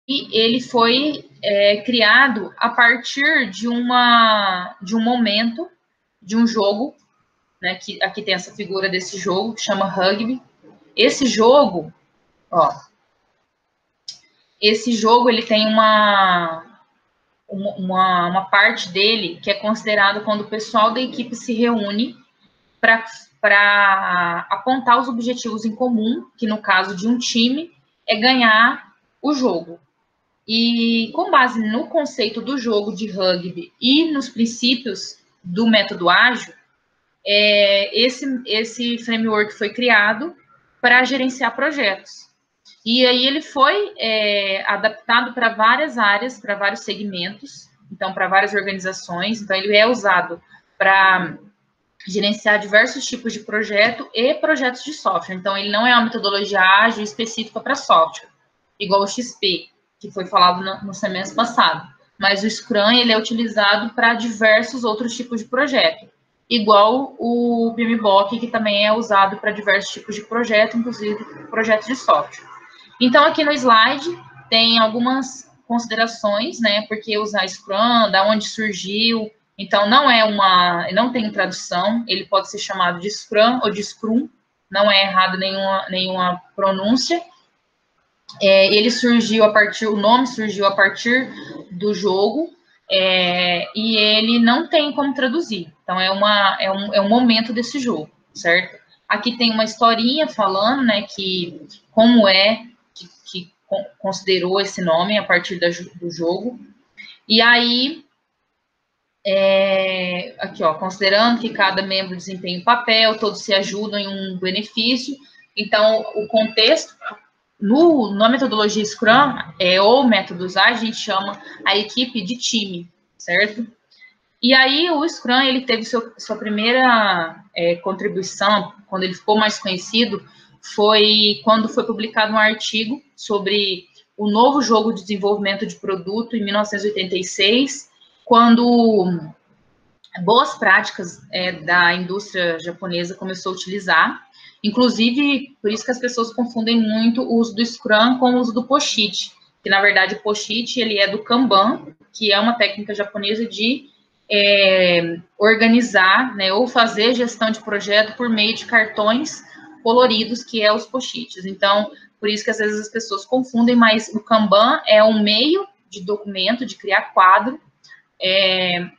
ele foi criado a partir de um momento, de um jogo, né, que aqui tem essa figura desse jogo, que chama Rugby. Esse jogo, ele tem uma parte dele que é considerado quando o pessoal da equipe se reúne para apontar os objetivos em comum, que no caso de um time é ganhar o jogo. E com base no conceito do jogo de rugby e nos princípios do método ágil, esse framework foi criado para gerenciar projetos. E aí ele foi adaptado para várias áreas, para vários segmentos, então para várias organizações. Então ele é usado para gerenciar diversos tipos de projeto e projetos de software. Então ele não é uma metodologia ágil específica para software, igual o XP, que foi falado no semestre passado. Mas o Scrum ele é utilizado para diversos outros tipos de projeto, igual o PMBOK, que também é usado para diversos tipos de projeto, inclusive projetos de software. Então, aqui no slide tem algumas considerações, né? Porque usar Scrum, da onde surgiu. Então, não tem tradução, ele pode ser chamado de Scrum ou de Scrum, não é errado nenhuma pronúncia. O nome surgiu a partir do jogo, e ele não tem como traduzir. Então, é um momento desse jogo, certo? Aqui tem uma historinha falando, né, que como que considerou esse nome a partir do jogo. E aí, aqui, considerando que cada membro desempenha um papel, todos se ajudam em um benefício. Então, o contexto, na metodologia Scrum, ou métodos A gente chama a equipe de time, certo? E aí, o Scrum, ele teve sua primeira contribuição, quando ele ficou mais conhecido, foi quando foi publicado um artigo sobre o novo jogo de desenvolvimento de produto em 1986, quando boas práticas da indústria japonesa começou a utilizar. Inclusive, por isso que as pessoas confundem muito o uso do Scrum com o uso do Post-it, que na verdade o Post-it ele é do Kanban, que é uma técnica japonesa de organizar, né, ou fazer gestão de projeto por meio de cartões coloridos, que é os Post-its. Então, por isso que às vezes as pessoas confundem, mas o Kanban é um meio de documento, de criar quadro,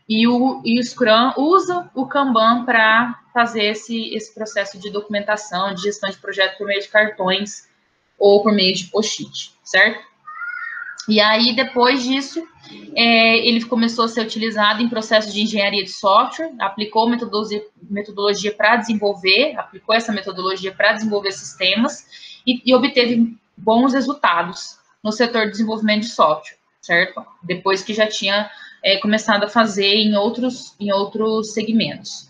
e o Scrum usa o Kanban para fazer esse processo de documentação, de gestão de projeto por meio de cartões ou por meio de Post-it, certo? E aí, depois disso, ele começou a ser utilizado em processos de engenharia de software, aplicou metodologia para desenvolver, sistemas e obteve bons resultados no setor de desenvolvimento de software, certo? Depois que já tinha começado a fazer em outros segmentos.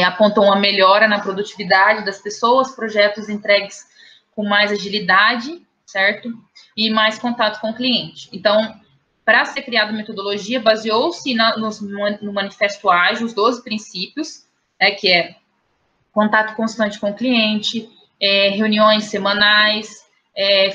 Apontou uma melhora na produtividade das pessoas, projetos entregues com mais agilidade, certo? E mais contato com o cliente. Então, para ser criada a metodologia, baseou-se no Manifesto Ágil, os 12 princípios, que é contato constante com o cliente, reuniões semanais,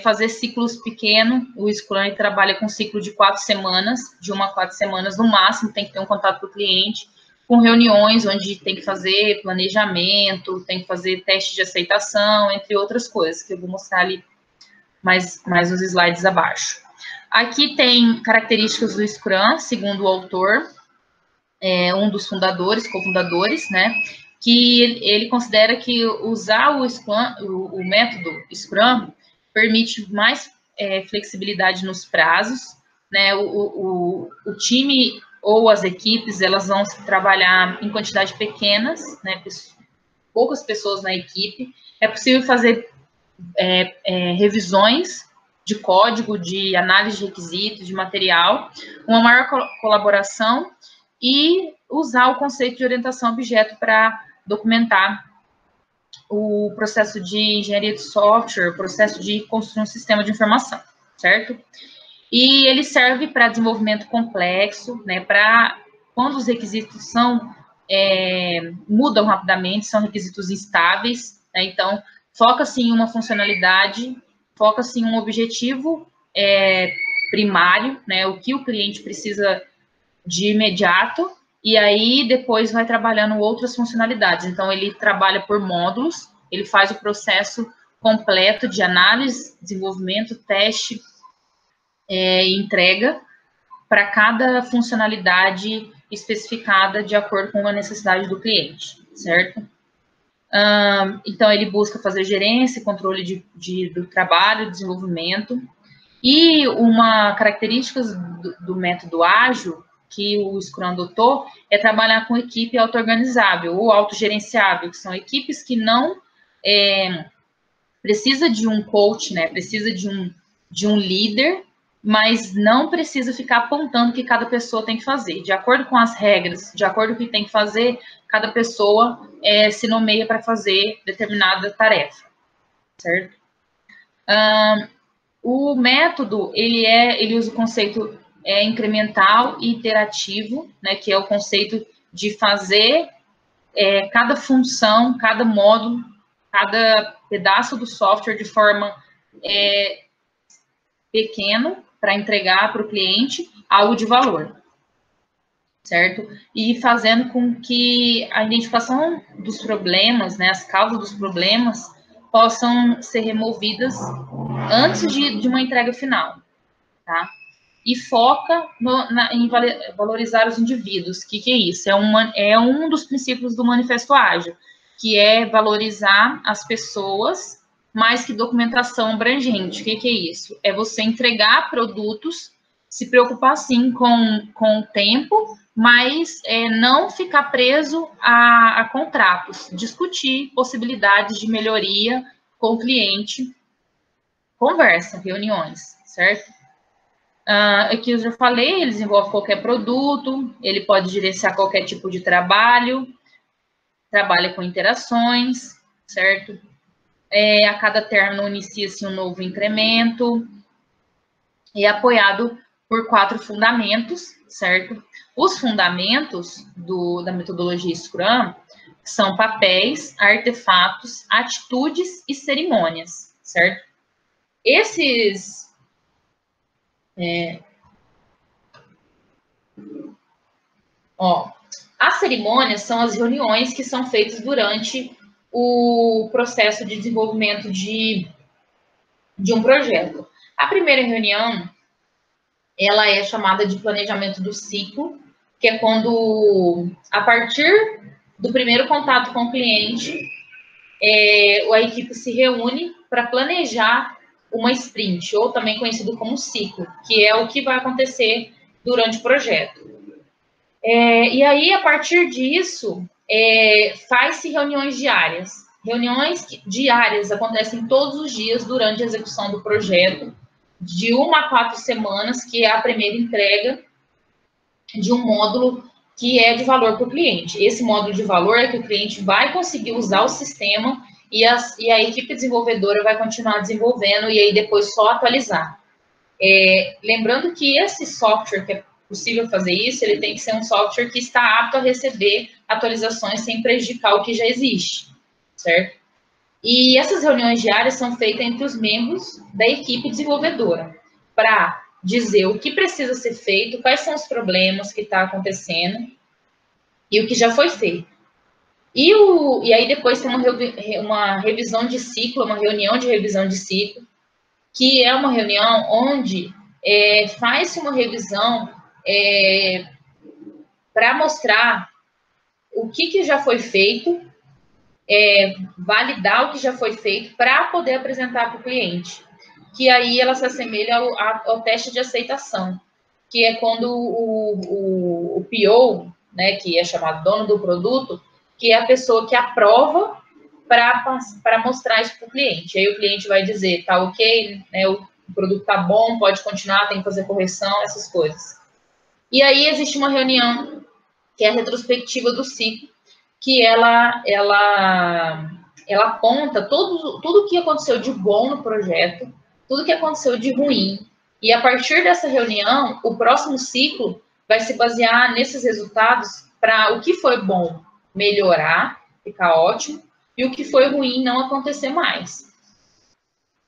fazer ciclos pequenos. O Scrum trabalha com ciclo de 4 semanas, de 1 a 4 semanas no máximo, tem que ter um contato com o cliente, com reuniões onde tem que fazer planejamento, tem que fazer teste de aceitação, entre outras coisas, que eu vou mostrar ali mais nos slides abaixo. Aqui tem características do Scrum, segundo o autor, um dos cofundadores, né, que ele considera que usar o método Scrum permite mais flexibilidade nos prazos, né, o time ou as equipes, elas vão trabalhar em quantidade pequenas, né, poucas pessoas na equipe, é possível fazer revisões de código, de análise de requisitos, de material, uma maior colaboração e usar o conceito de orientação a objeto para documentar o processo de engenharia de software, o processo de construir um sistema de informação, certo? E ele serve para desenvolvimento complexo, né, para quando os requisitos mudam rapidamente, são requisitos instáveis, né, então foca-se em uma funcionalidade, foca-se em um objetivo primário, né, o que o cliente precisa de imediato, e aí depois vai trabalhando outras funcionalidades. Então, ele trabalha por módulos, ele faz o processo completo de análise, desenvolvimento, teste e entrega para cada funcionalidade especificada de acordo com a necessidade do cliente, certo? Então, ele busca fazer gerência, controle do trabalho, desenvolvimento. E uma característica do método ágil que o Scrum adotou é trabalhar com equipe auto-organizável ou autogerenciável, que são equipes que não precisa de um coach, né? Precisa de um líder, mas não precisa ficar apontando o que cada pessoa tem que fazer. De acordo com as regras, de acordo com o que tem que fazer, cada pessoa se nomeia para fazer determinada tarefa, certo? O método, ele usa o conceito incremental e iterativo, né, que é o conceito de fazer cada função, cada módulo, cada pedaço do software de forma pequeno para entregar para o cliente algo de valor, certo? E fazendo com que a identificação dos problemas, né, as causas dos problemas, possam ser removidas antes de uma entrega final, tá? E foca em valorizar os indivíduos. O que é isso? É um dos princípios do Manifesto Ágil, que é valorizar as pessoas mais que documentação abrangente. O que é isso? É você entregar produtos, se preocupar, sim, com o tempo, mas não ficar preso a contratos, discutir possibilidades de melhoria com o cliente, conversa, reuniões, certo? Aqui eu já falei, ele desenvolve qualquer produto, ele pode gerenciar qualquer tipo de trabalho, trabalha com interações, certo? A cada término inicia-se um novo incremento, e é apoiado por 4 fundamentos, certo? Os fundamentos da metodologia Scrum são papéis, artefatos, atitudes e cerimônias, certo? As cerimônias são as reuniões que são feitas durante o processo de desenvolvimento de um projeto. A primeira reunião, ela é chamada de planejamento do ciclo, que é quando, a partir do primeiro contato com o cliente, a equipe se reúne para planejar uma sprint, ou também conhecido como ciclo, que é o que vai acontecer durante o projeto. E aí, a partir disso, faz-se reuniões diárias. Reuniões diárias acontecem todos os dias durante a execução do projeto, de 1 a 4 semanas, que é a primeira entrega de um módulo que é de valor para o cliente. Esse módulo de valor é que o cliente vai conseguir usar o sistema e a equipe desenvolvedora vai continuar desenvolvendo e aí depois só atualizar. Lembrando que esse software, que é possível fazer isso, ele tem que ser um software que está apto a receber atualizações sem prejudicar o que já existe, certo? E essas reuniões diárias são feitas entre os membros da equipe desenvolvedora, para dizer o que precisa ser feito, quais são os problemas que estão acontecendo e o que já foi feito. E aí depois tem uma revisão de ciclo, uma reunião de revisão de ciclo, que é uma reunião onde faz-se uma revisão para mostrar o que já foi feito, validar o que já foi feito para poder apresentar para o cliente. Que aí ela se assemelha ao teste de aceitação, que é quando o PO, né, que é chamado dono do produto, que é a pessoa que aprova para mostrar isso para o cliente. Aí o cliente vai dizer, tá ok, né, o produto tá bom, pode continuar, tem que fazer correção, essas coisas. E aí existe uma reunião, que é a retrospectiva do ciclo, que ela aponta tudo o que aconteceu de bom no projeto, tudo que aconteceu de ruim. E a partir dessa reunião, o próximo ciclo vai se basear nesses resultados para o que foi bom melhorar, ficar ótimo, e o que foi ruim não acontecer mais.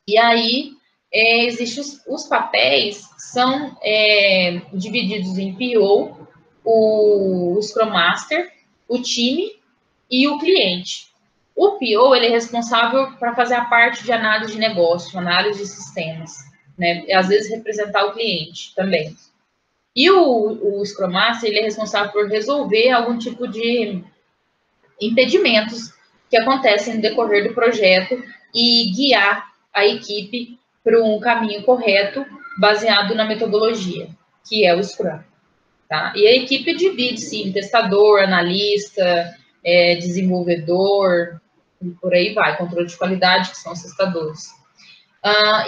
E aí, Existem os papéis, são divididos em PO, o Scrum Master, o time e o cliente. O PO, ele é responsável para fazer a parte de análise de negócio, análise de sistemas, né? E, às vezes, representar o cliente também. E o Scrum Master, ele é responsável por resolver algum tipo de impedimentos que acontecem no decorrer do projeto e guiar a equipe para um caminho correto, baseado na metodologia, que é o Scrum. Tá? E a equipe divide-se em testador, analista, desenvolvedor, e por aí vai, controle de qualidade, que são os testadores.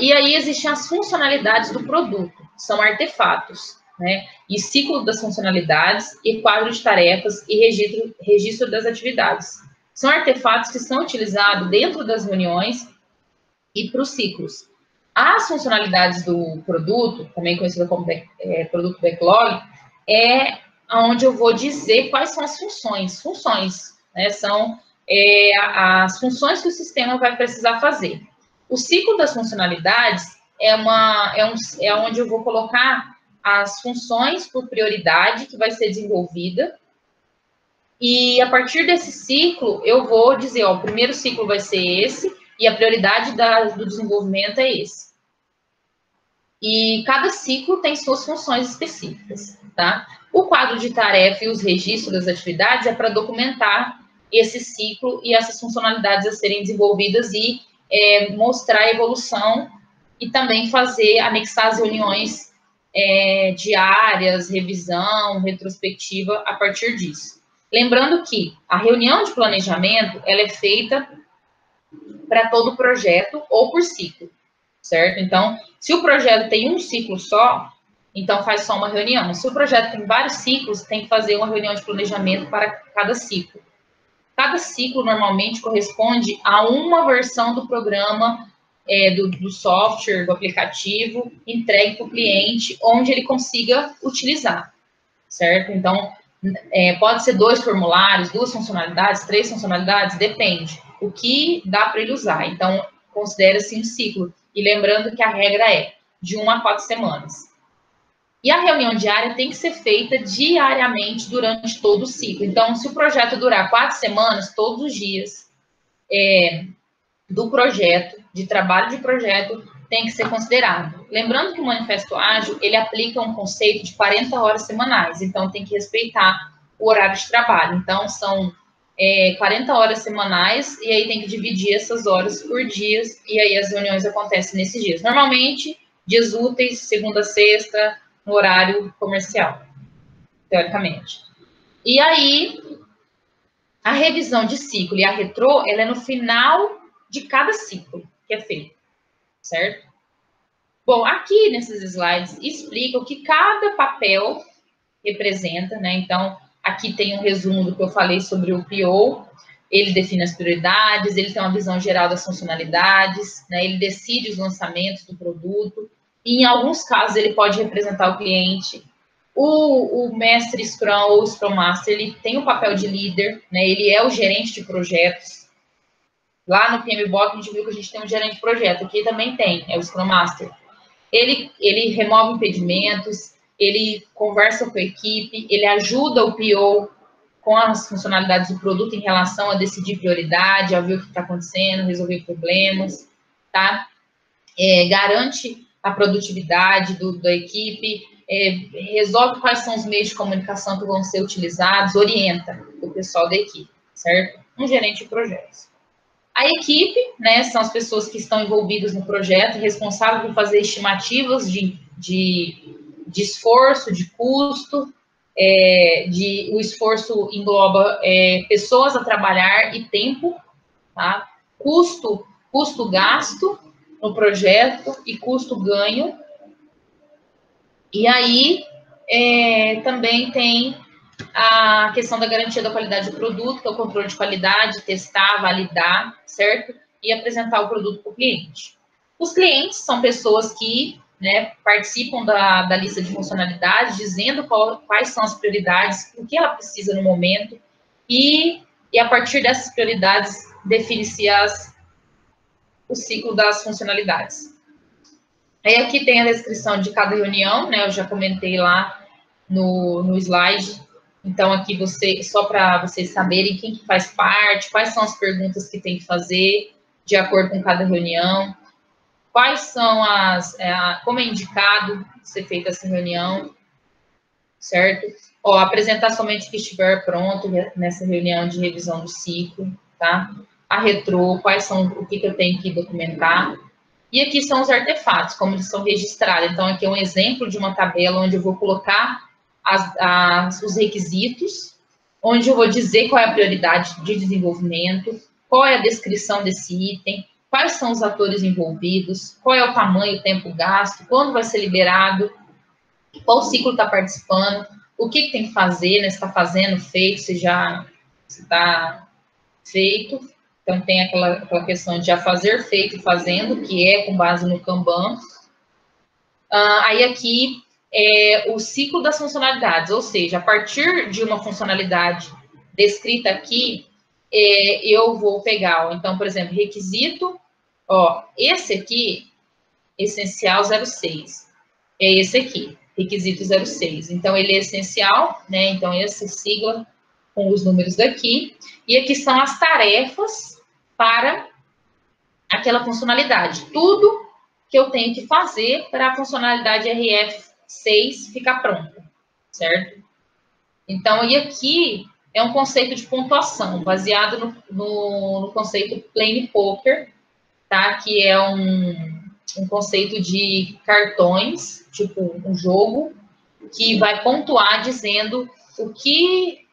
E aí existem as funcionalidades do produto, são artefatos, né? E ciclo das funcionalidades, e quadro de tarefas, e registro das atividades. São artefatos que são utilizados dentro das reuniões e para os ciclos. As funcionalidades do produto, também conhecido como produto backlog, é onde eu vou dizer quais são as funções. Funções, né? São as funções que o sistema vai precisar fazer. O ciclo das funcionalidades é onde eu vou colocar as funções por prioridade que vai ser desenvolvida. E a partir desse ciclo, eu vou dizer, ó, o primeiro ciclo vai ser esse, e a prioridade do desenvolvimento é esse. E cada ciclo tem suas funções específicas, tá? O quadro de tarefa e os registros das atividades é para documentar esse ciclo e essas funcionalidades a serem desenvolvidas e mostrar a evolução e também anexar as reuniões diárias, revisão, retrospectiva a partir disso. Lembrando que a reunião de planejamento, ela é feita para todo o projeto ou por ciclo, certo? Então, se o projeto tem um ciclo só, então faz só uma reunião. Se o projeto tem vários ciclos, tem que fazer uma reunião de planejamento para cada ciclo. Cada ciclo, normalmente, corresponde a uma versão do programa, do software, do aplicativo, entregue para o cliente, onde ele consiga utilizar, certo? Então, pode ser 2 formulários, 2 funcionalidades, 3 funcionalidades, depende. O que dá para ele usar. Então, considera-se um ciclo. E lembrando que a regra é de 1 a 4 semanas. E a reunião diária tem que ser feita diariamente durante todo o ciclo. Então, se o projeto durar 4 semanas, todos os dias do projeto, de trabalho de projeto, tem que ser considerado. Lembrando que o Manifesto Ágil, ele aplica um conceito de 40 horas semanais, então tem que respeitar o horário de trabalho. Então, são 40 horas semanais, e aí tem que dividir essas horas por dias, e aí as reuniões acontecem nesses dias. Normalmente, dias úteis, segunda a sexta, no horário comercial, teoricamente. E aí, a revisão de ciclo e a retrô, ela é no final de cada ciclo que é feito, certo? Bom, aqui nesses slides explica o que cada papel representa, né? Então, aqui tem um resumo do que eu falei sobre o PO, ele define as prioridades, ele tem uma visão geral das funcionalidades, né? Ele decide os lançamentos do produto, e em alguns casos ele pode representar o cliente. O mestre Scrum ou Scrum Master, ele tem o papel de líder, né? Ele é o gerente de projetos. Lá no PMBOK a gente viu que a gente tem um gerente de projeto, aqui também tem, é o Scrum Master. Ele remove impedimentos, ele conversa com a equipe, ele ajuda o PO com as funcionalidades do produto em relação a decidir prioridade, a ver o que está acontecendo, resolver problemas, tá? Garante a produtividade da equipe, resolve quais são os meios de comunicação que vão ser utilizados, orienta o pessoal da equipe, certo? Um gerente de projetos. A equipe, né, são as pessoas que estão envolvidas no projeto, responsáveis por fazer estimativas de esforço, de custo, o esforço engloba pessoas a trabalhar e tempo, tá? Custo-gasto no projeto e custo-ganho. E aí, também tem a questão da garantia da qualidade do produto, que é o controle de qualidade, testar, validar, certo? E apresentar o produto para o cliente. Os clientes são pessoas que, né, participam da lista de funcionalidades, dizendo quais são as prioridades, o que ela precisa no momento, e a partir dessas prioridades define-se o ciclo das funcionalidades. Aí aqui tem a descrição de cada reunião, né? Eu já comentei lá no slide. Então, aqui só para vocês saberem quem que faz parte, quais são as perguntas que tem que fazer de acordo com cada reunião, quais são como é indicado ser feita essa reunião, certo? Ó, apresentar somente o que estiver pronto nessa reunião de revisão do ciclo, tá? A retrô, o que eu tenho que documentar. E aqui são os artefatos, como eles são registrados. Então, aqui é um exemplo de uma tabela onde eu vou colocar os requisitos, onde eu vou dizer qual é a prioridade de desenvolvimento, qual é a descrição desse item, quais são os atores envolvidos, qual é o tamanho, o tempo gasto, quando vai ser liberado, qual ciclo está participando, o que tem que fazer, né? Se está fazendo, feito, se já está feito. Então, tem aquela questão de já fazer, feito e fazendo, que é com base no Kanban. Aí, aqui, o ciclo das funcionalidades, ou seja, a partir de uma funcionalidade descrita aqui, eu vou pegar, então, por exemplo, requisito, ó, esse aqui, essencial 06, é esse aqui, requisito 06. Então, ele é essencial, né? Então, essa sigla com os números daqui. E aqui são as tarefas para aquela funcionalidade. Tudo que eu tenho que fazer para a funcionalidade RF6 ficar pronta, certo? Então, e aqui é um conceito de pontuação, baseado no conceito Plane Poker, tá? Que é um conceito de cartões, tipo um jogo, que vai pontuar dizendo o que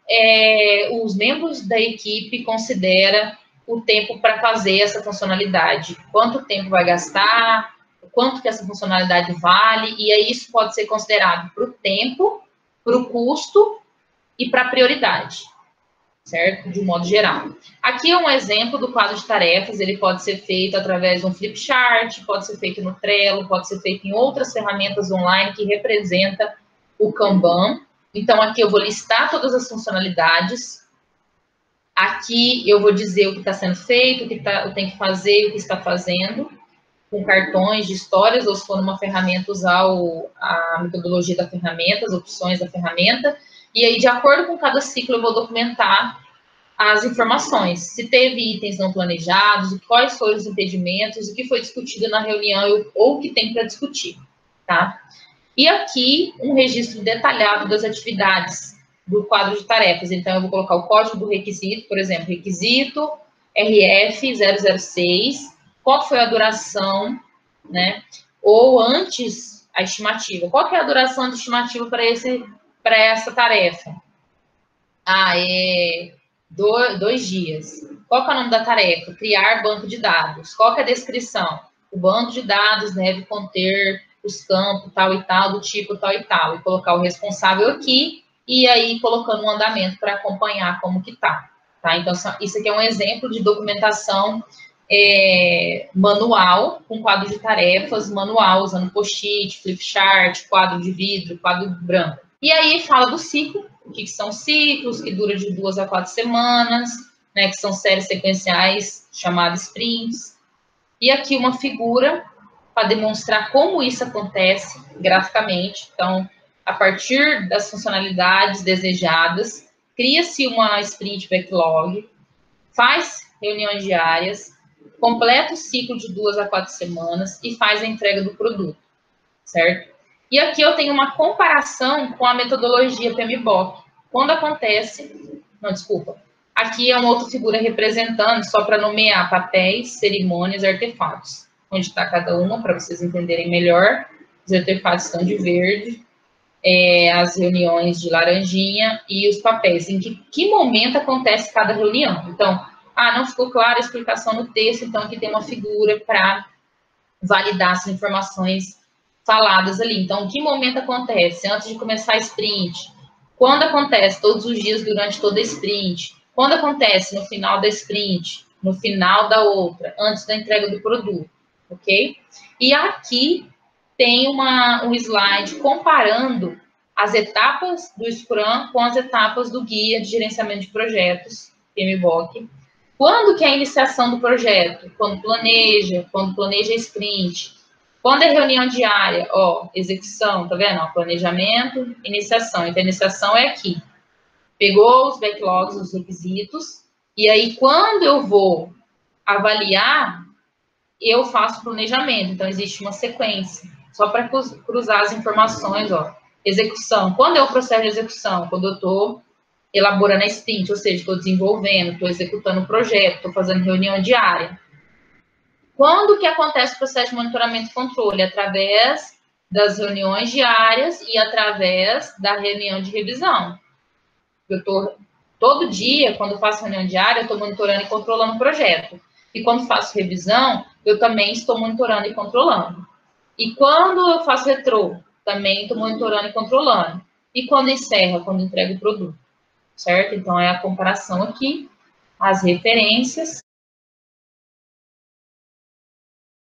os membros da equipe consideram o tempo para fazer essa funcionalidade, quanto tempo vai gastar, quanto que essa funcionalidade vale, e aí isso pode ser considerado para o tempo, para o custo e para a prioridade, certo? De um modo geral. Aqui é um exemplo do quadro de tarefas, ele pode ser feito através de um flipchart, pode ser feito no Trello, pode ser feito em outras ferramentas online que representa o Kanban. Então, aqui eu vou listar todas as funcionalidades. Aqui eu vou dizer o que está sendo feito, o que eu tenho que fazer, o que está fazendo, com cartões de histórias, ou se for numa ferramenta, usar a metodologia da ferramenta, as opções da ferramenta. E aí, de acordo com cada ciclo, eu vou documentar as informações. Se teve itens não planejados, quais foram os impedimentos, o que foi discutido na reunião ou o que tem para discutir, tá? E aqui, um registro detalhado das atividades do quadro de tarefas. Então, eu vou colocar o código do requisito, por exemplo, requisito RF006, qual foi a duração, né? Ou antes, a estimativa. Qual que é a duração de estimativa para essa tarefa? É 2 dias. Qual que é o nome da tarefa? Criar banco de dados. Qual que é a descrição? O banco de dados deve conter os campos tal e tal, do tipo tal e tal. E colocar o responsável aqui e aí colocando um andamento para acompanhar como que tá. Então, isso aqui é um exemplo de documentação manual, com quadro de tarefas manual, usando post-it, flipchart, quadro de vidro, quadro branco. E aí fala do ciclo, o que são ciclos, que dura de 2 a 4 semanas, né, que são séries sequenciais chamadas sprints. E aqui uma figura para demonstrar como isso acontece graficamente. Então, a partir das funcionalidades desejadas, cria-se uma sprint backlog, faz reuniões diárias, completa o ciclo de 2 a 4 semanas e faz a entrega do produto, certo? E aqui eu tenho uma comparação com a metodologia PMBOK. Quando acontece... Não, desculpa. Aqui é uma outra figura representando, só para nomear papéis, cerimônias e artefatos. Onde está cada uma, para vocês entenderem melhor. Os artefatos estão de verde, as reuniões de laranjinha e os papéis. Em que momento acontece cada reunião. Então, não ficou clara a explicação no texto, então aqui tem uma figura para validar as informações faladas ali. Então, que momento acontece? Antes de começar a sprint? Quando acontece? Todos os dias durante toda a sprint? Quando acontece? No final da sprint? No final da outra? Antes da entrega do produto? Ok? E aqui tem um slide comparando as etapas do Scrum com as etapas do Guia de Gerenciamento de Projetos, PMBOK. Quando que é a iniciação do projeto? Quando planeja a sprint. Quando é reunião diária, ó, execução, tá vendo? Ó, planejamento, iniciação. Então, a iniciação é aqui. Pegou os backlogs, os requisitos, e aí, quando eu vou avaliar, eu faço planejamento. Então, existe uma sequência. Só para cruzar as informações, ó. Execução. Quando é o processo de execução? Quando eu estou elaborando a sprint, ou seja, estou desenvolvendo, estou executando o projeto, estou fazendo reunião diária. Quando que acontece o processo de monitoramento e controle? Através das reuniões diárias e através da reunião de revisão. Eu estou, todo dia, quando faço reunião diária, eu estou monitorando e controlando o projeto. E quando faço revisão, eu também estou monitorando e controlando. E quando eu faço retrô, também estou monitorando e controlando. E quando encerra, quando entrego o produto, certo? Então, é a comparação aqui, as referências